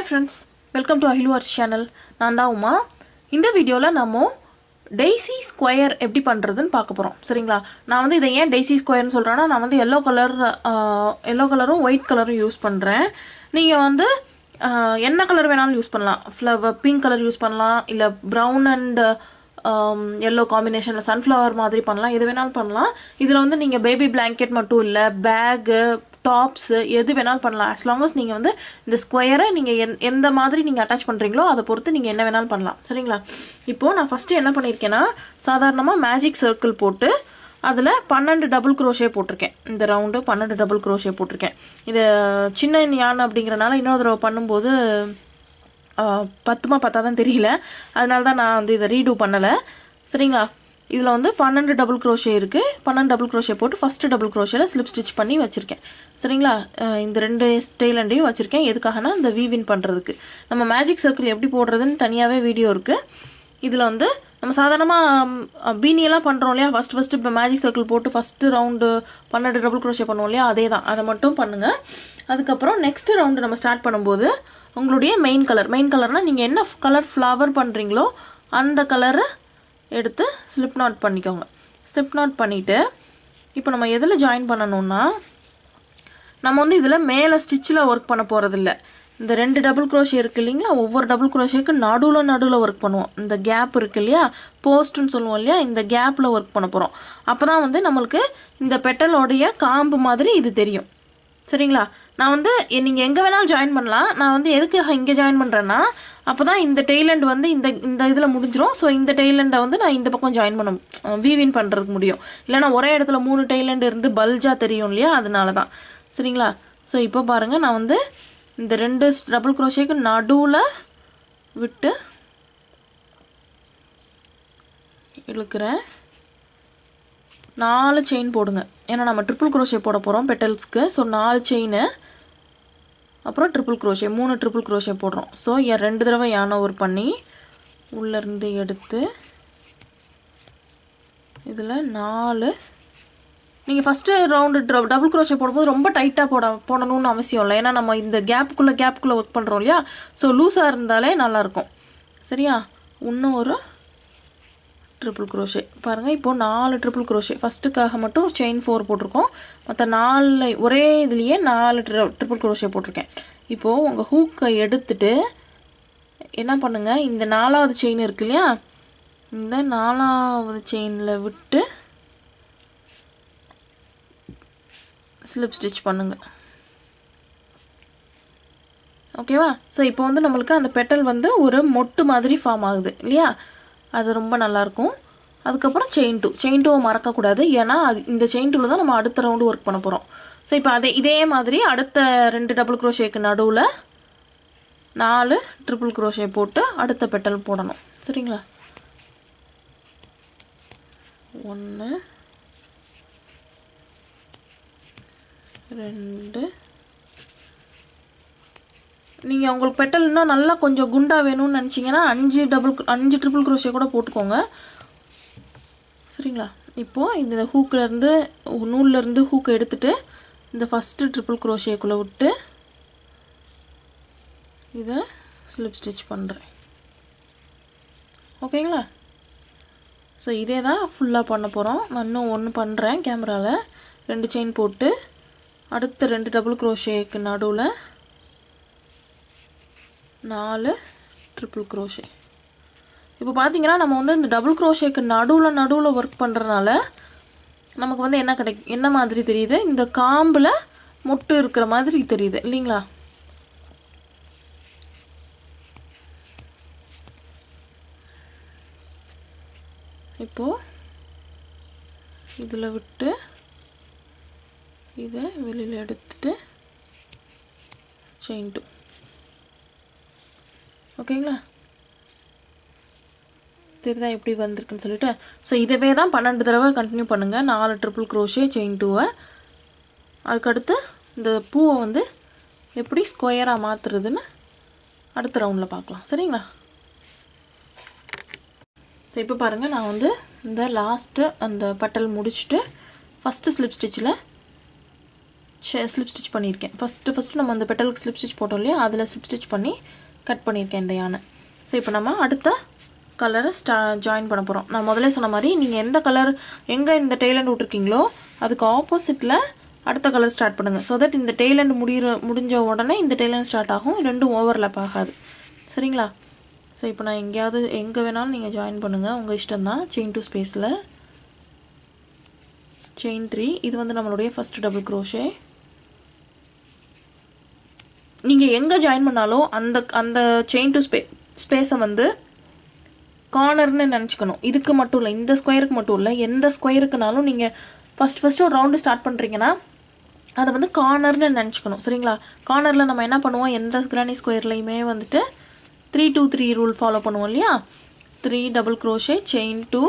friends, welcome to AhiluArts channel. நான் தான் உமா. இந்த வீடியோல நாம டெய்சி ஸ்கொயர் எப்படி பண்றதுன்னு பார்க்க போறோம். சரிங்களா? நான் வந்து இதை ஏன் டெய்சி ஸ்கொயர்னு சொல்றேன்னா நான் வந்து yellow கலரும் white கலரும் யூஸ் பண்றேன். நீங்க வந்து என்ன கலர் வேணாலும் யூஸ் பண்ணலாம். ஃப்ளவர் பிங்க் கலர் யூஸ் பண்ணலாம் இல்ல brown and yellow காம்பினேஷன்ல sunflower மாதிரி பண்ணலாம். எது வேணாலும் பண்ணலாம். இதுல வந்து நீங்க பேபி blanket மட்டும் இல்ல பேக் டாப்ஸ் எது வேணாலும் பண்ணலாம். as long as நீங்க வந்து இந்த ஸ்கொயரை நீங்க எந்த மாதிரி நீங்க அட்டாச் பண்றீங்களோ அதை பொறுத்து நீங்க என்ன வேணாலும் பண்ணலாம். சரிங்களா? இப்போ நான் ஃபர்ஸ்ட் என்ன பண்ணிருக்கேன்னா சாதாரணமா மேஜிக் சர்க்கிள் போட்டு அதுல 12 டபுள் crochet போட்டிருக்கேன். இந்த ரவுண்டு 12 டபுள் crochet போட்டிருக்கேன். இது சின்ன யான் அப்படிங்கறனால இன்னொரு தடவை பண்ணும்போது பத்தாதான் தெரியல. அதனால தான் நான் வந்து இதை ரீடூ பண்ணல. சரிங்களா? இதுல வந்து 12 டபுள் crochet இருக்கு. 12 டபுள் crochet போட்டு ஃபர்ஸ்ட் டபுள் crochetல ஸ்லிப் ஸ்டிட்ச் பண்ணி வச்சிருக்கேன். சரிங்களா? இந்த ரெண்டு டெயில் எண்டையும் வச்சிருக்கேன். எதுக்காகனா இந்த வீவின் பண்றதுக்கு. நம்ம மேஜிக் சர்க்கிள் எப்படி போடுறதுன்னு தனியாவே வீடியோ இருக்கு. இதுல வந்து நம்ம சாதாரணமா பீனி எல்லாம் பண்றோம் இல்லையா? ஃபர்ஸ்ட் இப்ப மேஜிக் சர்க்கிள் போட்டு ஃபர்ஸ்ட் ரவுண்டு 12 டபுள் crochet பண்ணுவோம் இல்லையா? அதேதான். அதை மட்டும் பண்ணுங்க. அதுக்கப்புறம் நெக்ஸ்ட் ரவுண்டு நம்ம ஸ்டார்ட் பண்ணும்போது உங்களுடைய மெயின் கலர்னா நீங்க என்ன கலர் ஃப்ளவர் பண்றீங்களோ அந்த கலரை எடுத்து ஸ்லிப் நாட் பண்ணிக்கோங்க. ஸ்லிப் நாட் பண்ணிட்டு இப்போ நம்ம எதுல ஜாயின் பண்ணனும்னா நம்ம வந்து இதுல மேலே ஸ்டிட்ச்ல வர்க் பண்ண போறது இல்ல. இந்த ரெண்டு டபுள் crochet இருக்கு இல்லீங்களா? ஒவ்வொரு டபுள் crochetக்கு நடுவுல வர்க் பண்ணுவோம். இந்த கேப் இருக்கு இல்லையா? போஸ்ட்னு சொல்லுவோம் இல்லையா? இந்த கேப்ல வர்க் பண்ண போறோம். அப்பதான் வந்து நமக்கு இந்த பெட்டலோடைய காம்பு மாதிரி இது தெரியும். சரிங்களா? நான் வந்து நீங்க எங்க வேணாலும் ஜாயின் பண்ணலாம். நான் வந்து எதுக்கு இங்க ஜாயின் பண்றேன்னா அப்பதான் இந்த டெயில் எண்ட் வந்து இந்த இதுல முடிஞ்சிரும். சோ இந்த டெயில் எண்ட வந்து நான் இந்த பக்கம் ஜாயின் பண்ண வீவின் பண்றதுக்கு முடியும். இல்லனா ஒரே இடத்துல மூணு டெயில் எண்ட் இருந்து பல்ஜா தெரியும் இல்லையா? அதனால தான். சரிங்களா? சோ இப்போ பாருங்க நான் வந்து இந்த ரெண்டு டபுள் crochetக்கு நடுவுல விட்டு இழுக்கிறேன். 4 செயின் போடுங்க. ஏன்னா நம்ம ட்ரிபிள் crochet போட போறோம் பெட்டல்ஸ்க்கு. சோ 4 செயின் அப்புறம் ட்ரிபிள் crochet 3 ட்ரிபிள் crochet போடுறோம். சோ ரெண்டு தடவை yarn over பண்ணி உள்ள இருந்து எடுத்து இதுல 4 நீங்க ஃபர்ஸ்ட் ரவுண்ட் டபுள் crochet போடும்போது ரொம்ப டைட்டா போடணும்னு அவசியம் இல்லை. ஏன்னா நம்ம இந்த கேப்புக்குள்ள வர்க் பண்றோம் இல்லையா? சோ லூசா இருந்தாலே நல்லா இருக்கும். சரியா? இன்னும் ஒரு ட்ரிபிள் crochet பாருங்க. இப்போ 4 ட்ரிபிள் crochet ஃபர்ஸ்ட்டுக்காக மட்டும் செயின் 4 போட்டிருக்கோம். மற்ற 4 ஒரே இதுலயே 4 ட்ரிபிள் crochet போட்டிருக்கேன். இப்போ உங்க ஹூக்கை எடுத்துட்டு என்ன பண்ணுங்க, இந்த 4வது செயின் இருக்கு இல்லையா? இந்த 4வது செயின்ல விட்டு ஸ்லிப் ஸ்டிட்ச் பண்ணுங்க. ஓகேவா? சோ இப்போ வந்து நமக்கு அந்த பெட்டல் வந்து ஒரு மொட்டு மாதிரி ஃபார்ம் ஆகுது இல்லையா? அது ரொம்ப நல்லா இருக்கும். அதுக்கப்புறம் செயின் 2 மறக்க கூடாது. ஏன்னா இந்த செயின் 2ல தான் நம்ம அடுத்த ரவுண்ட் வர்க் பண்ண போறோம். சோ இப்போ இதே மாதிரி அடுத்த ரெண்டு டபுள் crochetக்கு நடுவுல 4 ட்ரிபிள் crochet போட்டு அடுத்த பெட்டல் போடணும். சரிங்களா? 1 2 நீங்க உங்களுக்கு பெட்டல் இன்னும் நல்லா கொஞ்சம் குண்டா வேணும்னு நினைச்சீங்கன்னா 5 ட்ரிபிள் crochet கூட போட்டுக்கோங்க. சரிங்களா? இப்போ இந்த ஹூக்ல இருந்து நூல்ல இருந்து ஹூக் எடுத்துட்டு இந்த ஃபர்ஸ்ட் ட்ரிபிள் crochetக்குள்ள விட்டு இத ஸ்லிப் ஸ்டிட்ச் பண்றேன். ஓகேங்களா? சோ இதே தான் ஃபுல்லா பண்ண போறோம். நான் இன்னும் ஒன்னு பண்றேன் கேமரால. 2 செயின் போட்டு அடுத்த 2 டபுள் crochetக்கு நடுவுல 4 ட்ரிபிள் crochet. இப்போ பாத்தீங்கன்னா நம்ம வந்து இந்த டபுள் crochetக்கு நடுவுல வர்க் பண்றனால நமக்கு வந்து என்ன மாதிரி தெரியுது? இந்த காம்புல மொட்டு இருக்கிற மாதிரி தெரியுது இல்லீங்களா? இப்போ இதுல விட்டு இத வெளியில எடுத்துட்டு செயின் 2. ஓகேங்களா? தெரியுதா எப்படி வந்திருக்குன்னு சொல்லிட்டு? சோ இதவே தான் 12 தடவை கண்டினியூ பண்ணுங்க. 4 ட்ரிபிள் crochet செயின் 2. அதுக்கு அடுத்து இந்த பூவை வந்து எப்படி ஸ்கொயரா மாத்துறதுன்னு அடுத்த ரவுண்ட்ல பார்க்கலாம். சரிங்களா? சோ இப்போ பாருங்க நான் வந்து இந்த லாஸ்ட் அந்த பெட்டல் முடிச்சிட்டு ஃபர்ஸ்ட் ஸ்லிப் ஸ்டிட்ச்ல ஸ்லிப் ஸ்டிச் பண்ணியிருக்கேன். ஃபஸ்ட்டு நம்ம அந்த பெட்டலுக்கு ஸ்லிப் ஸ்டிச் போட்டோம் இல்லையா, அதில் ஸ்லிப் ஸ்டிச் பண்ணி கட் பண்ணியிருக்கேன் இந்த யானை. ஸோ இப்போ நம்ம அடுத்த கலரை ஜாயின் பண்ண போகிறோம். நான் முதல்ல சொன்ன மாதிரி நீங்கள் எந்த கலர் எங்கே இந்த டெய்லண்ட் விட்டுருக்கீங்களோ அதுக்கு ஆப்போசிட்டில் அடுத்த கலர் ஸ்டார்ட் பண்ணுங்கள். ஸோ தட் இந்த டெய்லண்ட் முடிஞ்ச உடனே இந்த டெய்லண்ட் ஸ்டார்ட் ஆகும், ரெண்டும் ஓவர்லேப் ஆகாது. சரிங்களா? ஸோ இப்போ நான் எங்கே வேணாலும் நீங்கள் ஜாயின் பண்ணுங்கள், உங்கள் இஷ்டம்தான். செயின் 2 ஸ்பேஸில் செயின் 3, இது வந்து நம்மளுடைய ஃபஸ்ட்டு டபுள் க்ரோஷே. நீங்கள் எங்கே ஜாயின் பண்ணாலும் அந்த செயின் 2 ஸ்பேஸை வந்து கார்னர்னு நினச்சிக்கணும். இதுக்கு மட்டும் இல்லை, இந்த ஸ்கொயருக்கு மட்டும் இல்லை, எந்த ஸ்கொயருக்குனாலும் நீங்கள் ஃபஸ்ட்டு ஒரு ரவுண்டு ஸ்டார்ட் பண்ணுறீங்கன்னா அதை வந்து கார்னர்னு நினச்சிக்கணும். சரிங்களா? கார்னரில் நம்ம என்ன பண்ணுவோம், எந்த கிரானி ஸ்கொயர்லையுமே வந்துட்டு 3-2-3 ரூல் ஃபாலோ பண்ணுவோம் இல்லையா? 3 double crochet, chain 2,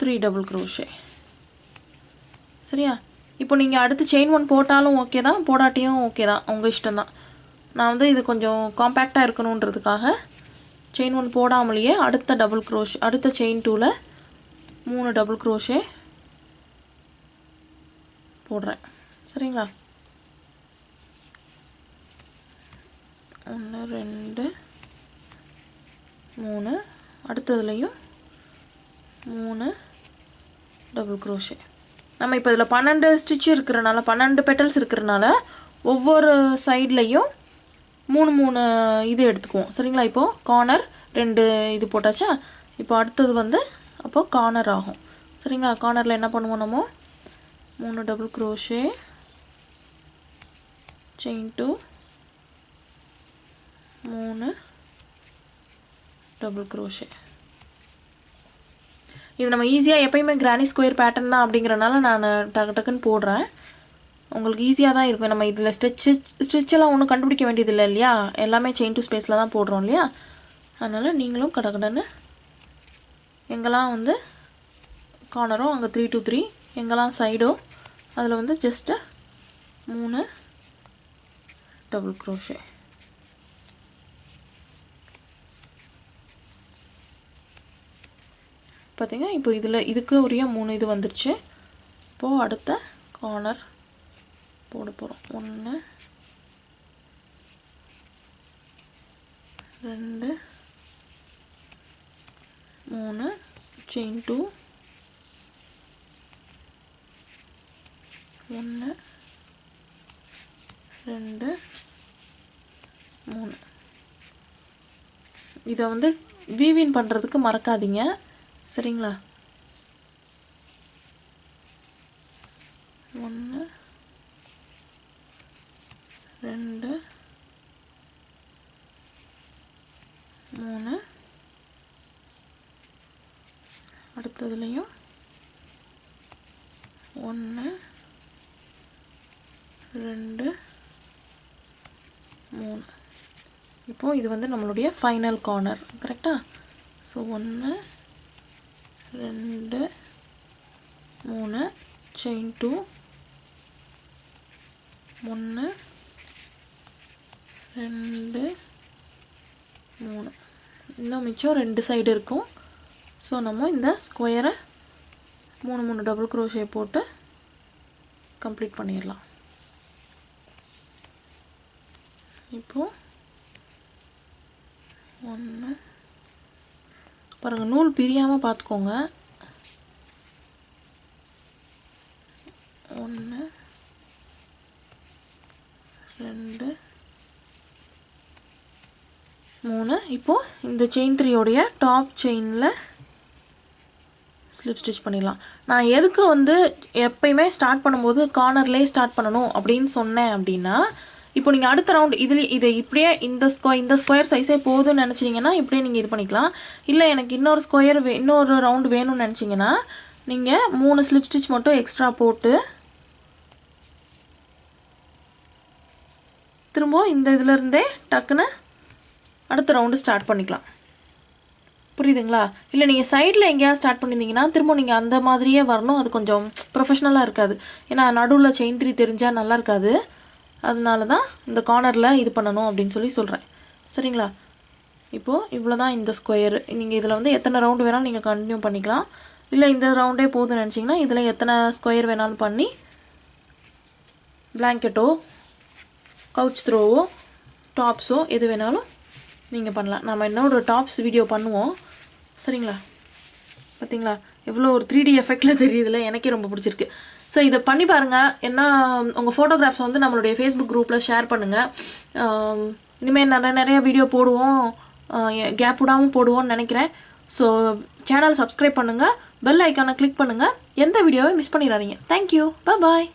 3 double crochet. சரியா? இப்போ நீங்கள் அடுத்து செயின் 1 போட்டாலும் ஓகே தான், போடாட்டியும் ஓகே தான், உங்கள் இஷ்டம் தான். நான் வந்து இது கொஞ்சம் காம்பேக்டாக இருக்கணுன்றதுக்காக செயின் 1 போடாமலேயே அடுத்த செயின் 2ல் 3 டபுள் க்ரோஷே போடுறேன். சரிங்களா? 1 2 3, அடுத்ததுலையும் 3 டபுள் க்ரோஷே. நம்ம இப்போ இதில் 12 ஸ்டிச் இருக்கிறனால, 12 பெட்டல்ஸ் இருக்கிறனால ஒவ்வொரு சைட்லையும் 3 இது எடுத்துக்குவோம். சரிங்களா? இப்போது கார்னர் 2 இது போட்டாச்சா? இப்போ அடுத்தது வந்து அப்போது கார்னர் ஆகும். சரிங்களா? கார்னரில் என்ன பண்ணுவோம், நம்ம 3 double crochet, chain 2, 3 double crochet. இது நம்ம ஈஸியாக எப்பயுமே கிரானி ஸ்கொயர் பேட்டர்ன் தான் அப்படிங்கிறனால நான் டக்குன்னு போடுறேன். உங்களுக்கு ஈஸியாக தான் இருக்கும். நம்ம இதில் ஸ்டிச்செல்லாம் ஒன்றும் கண்டுபிடிக்க வேண்டியதில்லை இல்லையா, எல்லாமே செயின் 2 ஸ்பேஸில் தான் போடுறோம் இல்லையா. அதனால் நீங்களும் கடகடன்னு எங்கெல்லாம் வந்து கார்னரோ அங்கே 3-3, எங்கெல்லாம் சைடோ அதில் வந்து ஜஸ்ட்டு 3 டபுள் க்ரோஷே. பார்த்தீங்க, இப்போ இதுக்கு உரிய 3 இது வந்துருச்சு. இப்போது அடுத்த கார்னர் போட போகிறோம். 1 2 3 செயின் 2, 1 2 3. இதை வந்து வீவின் பண்ணுறதுக்கு மறக்காதீங்க. சரிங்களா? 1 2 3, அடுத்ததுலையும் 1 2 3. இப்போது இது வந்து நம்மளுடைய ஃபைனல் கார்னர். கரெக்டாக? So 1 2 3 chain 2, 1 2 3. இன்னும் மிச்சம் 2 சைடு இருக்கும். ஸோ நம்ம இந்த ஸ்கொயரை 3 டபுள் க்ரோஷே போட்டு கம்ப்ளீட் பண்ணிடலாம். இப்போது 1 பாருங்கள், நூல் பிரியாமல் பார்த்துக்கோங்க. 1 2 3. இப்போது இந்த செயின் 3 டாப் செயினில் ஸ்லிப் ஸ்டிச் பண்ணிடலாம். நான் எதுக்கு வந்து எப்பயுமே ஸ்டார்ட் பண்ணும்போது கார்னர்லேயே ஸ்டார்ட் பண்ணணும் அப்படின்னு சொன்னேன் அப்படின்னா, இப்போ நீங்கள் அடுத்த ரவுண்ட் இதை இப்படியே இந்த ஸ்கொயர் சைஸே போதும்னு நினச்சிங்கன்னா இப்படியே நீங்கள் இது பண்ணிக்கலாம். இல்லை எனக்கு இன்னொரு ரவுண்டு வேணும்னு நினச்சிங்கன்னா நீங்கள் 3 ஸ்லிப் ஸ்டிச் மட்டும் எக்ஸ்ட்ரா போட்டு திரும்ப இந்த இதிலருந்தே டக்குன்னு அடுத்த ரவுண்டு ஸ்டார்ட் பண்ணிக்கலாம். புரியுதுங்களா? இல்லை நீங்கள் சைடில் எங்கேயாவது ஸ்டார்ட் பண்ணியிருந்தீங்கன்னா திரும்ப நீங்கள் அந்த மாதிரியே வரணும். அது கொஞ்சம் ப்ரொஃபஷ்னலாக இருக்காது. ஏன்னா நடுவில் செயின் 3 தெரிஞ்சால் நல்லா இருக்காது. அதனால தான் இந்த கார்னரில் இது பண்ணணும் அப்படின்னு சொல்கிறேன். சரிங்களா? இப்போது இவ்வளோ தான் இந்த ஸ்கொயர். நீங்கள் இதில் வந்து எத்தனை ரவுண்டு வேணாலும் நீங்கள் கண்டினியூ பண்ணிக்கலாம். இல்லை இந்த ரவுண்டே போதும்னு நினச்சிங்கன்னா இதில் எத்தனை ஸ்கொயர் வேணாலும் பண்ணி பிளாங்கெட்டோ கவுச் த்ரோவோ டாப்ஸோ எது வேணாலும் நீங்கள் பண்ணலாம். நம்ம இன்னொரு டாப்ஸ் வீடியோ பண்ணுவோம். சரிங்களா? பார்த்தீங்களா எவ்வளோ ஒரு 3D எஃபெக்டில் தெரியுதுல, எனக்கே ரொம்ப பிடிச்சிருக்கு. ஸோ இதை பண்ணி பாருங்கள். ஏன்னா உங்கள் ஃபோட்டோகிராஃப்ஸ் வந்து நம்மளுடைய ஃபேஸ்புக் குரூப்பில் ஷேர் பண்ணுங்கள். இனிமேல் நிறைய வீடியோ போடுவோம், கேப் விடாமல் போடுவோம்னு நினைக்கிறேன். ஸோ சேனல் சப்ஸ்கிரைப் பண்ணுங்கள், பெல் ஐக்கானை கிளிக் பண்ணுங்கள், எந்த வீடியோவை மிஸ் பண்ணிடாதீங்க. தேங்க்யூ, பாய்.